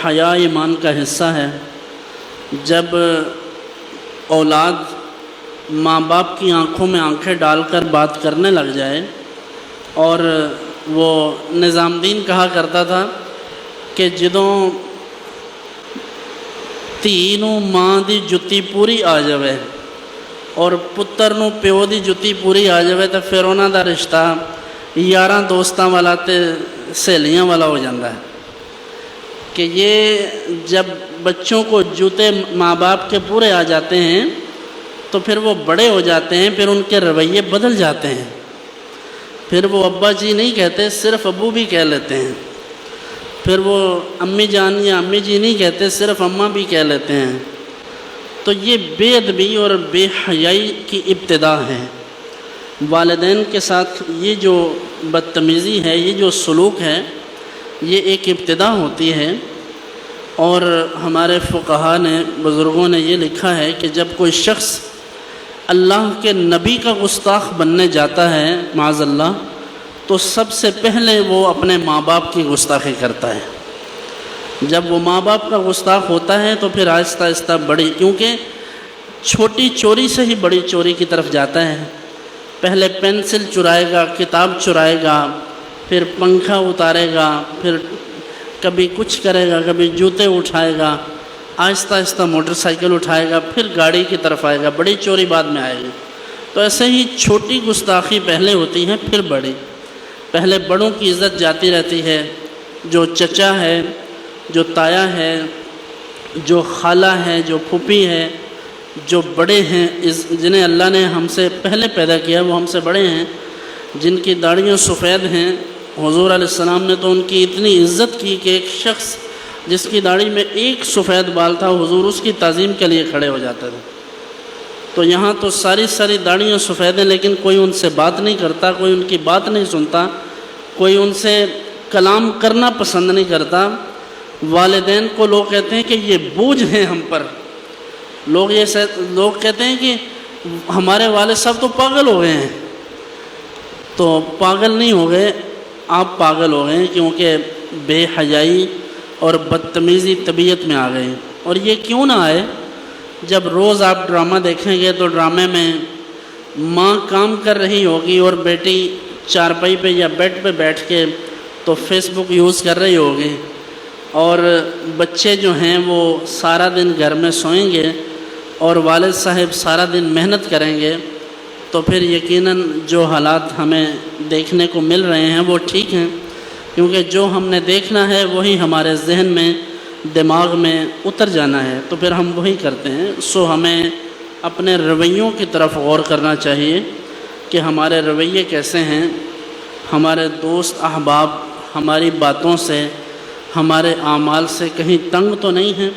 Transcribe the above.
حیا ایمان کا حصہ ہے۔ جب اولاد ماں باپ کی آنکھوں میں آنکھیں ڈال کر بات کرنے لگ جائے، اور وہ نظام دین کہا کرتا تھا کہ جدوں ਧੀ ਨੂੰ ਮਾਂ ਦੀ ਜੁੱਤੀ ਪੂਰੀ ਆ ਜਾਵੇ ਔਰ ਪੁੱਤਰ ਨੂੰ ਪਿਓ ਦੀ ਜੁੱਤੀ ਪੂਰੀ ਆ ਜਾਵੇ ਤਾਂ ਫਿਰ ਉਹਨਾਂ ਦਾ ਰਿਸ਼ਤਾ ਯਾਰਾਂ ਦੋਸਤਾਂ ਵਾਲਾ ਤੇ ਸਹੇਲੀਆਂ वाला हो जाता है कि ये जब बच्चों को जूते माँ बाप के पूरे आ जाते हैं तो फिर वो बड़े हो जाते हैं, फिर उनके रवैये बदल जाते हैं। फिर वो अब्बा जी नहीं कहते, सिर्फ अब्बू भी कह लेते हैं। फिर वो अम्मी जान या अम्मी जी नहीं कहते, सिर्फ अम्मा भी कह लेते हैं। तो ये बेअदबी और बेहयाई की इब्तिदा है। वालिदैन के साथ ये जो बदतमीज़ी है, ये जो सलूक है, ये एक इब्तिदा होती है। और हमारे फ़ुक़हा ने, बुज़ुर्गों ने ये लिखा है कि जब कोई शख्स अल्लाह के नबी का गुस्ताख बनने जाता है माज़अल्लाह, तो सबसे पहले वो अपने माँ बाप की गुस्ताखी करता है। जब वो माँ बाप का गुस्ताख होता है तो फिर आहिस्ता आहिस्ता बड़ी, क्योंकि छोटी चोरी से ही बड़ी चोरी की तरफ जाता है। पहले पेंसिल चुराएगा, किताब चुराएगा, फिर पंखा उतारेगा, फिर कभी कुछ करेगा, कभी जूते उठाएगा, आहिस्ता आहिस्ता मोटरसाइकिल उठाएगा, फिर गाड़ी की तरफ आएगा, बड़ी चोरी बाद में आएगी। तो ऐसे ही छोटी गुस्ताखी पहले होती है, फिर बड़ी। पहले बड़ों की इज़्ज़त जाती रहती है। जो चचा है, जो ताया है, जो खाला है, जो फूफी है, जो बड़े हैं, जिन्हें अल्लाह ने हमसे पहले पैदा किया, वो हमसे बड़े हैं, जिनकी दाढ़ियाँ सफ़ेद हैं। हुज़ूर अलैहिस्सलाम ने तो उनकी इतनी इज़्ज़त की कि एक शख्स जिसकी दाढ़ी में एक सफ़ेद बाल था, हुज़ूर उसकी ताज़ीम के लिए खड़े हो जाते थे। तो यहाँ तो सारी सारी दाढ़ियाँ सफ़ेद हैं, लेकिन कोई उनसे बात नहीं करता, कोई उनकी बात नहीं सुनता, कोई उनसे कलाम करना पसंद नहीं करता। वालिदैन को लोग कहते हैं कि ये बोझ हैं हम पर। लोग कहते हैं कि हमारे वाले साहब तो पागल हो गए हैं। तो पागल नहीं हो गए, आप पागल हो गए, क्योंकि बेहयाई और बदतमीज़ी तबीयत में आ गई। और ये क्यों ना आए? जब रोज़ आप ड्रामा देखेंगे तो ड्रामे में माँ काम कर रही होगी और बेटी चारपाई पे या बेड पे बैठ के तो फेसबुक यूज़ कर रही होगी, और बच्चे जो हैं वो सारा दिन घर में सोएंगे और वालिद साहब सारा दिन मेहनत करेंगे। तो फिर यकीनन जो हालात हमें देखने को मिल रहे हैं वो ठीक हैं, क्योंकि जो हमने देखना है वही हमारे जहन में, दिमाग में उतर जाना है, तो फिर हम वही करते हैं। सो हमें अपने रवैयों की तरफ गौर करना चाहिए कि हमारे रवैये कैसे हैं। हमारे दोस्त अहबाब हमारी बातों से, हमारे आमाल से कहीं तंग तो नहीं हैं।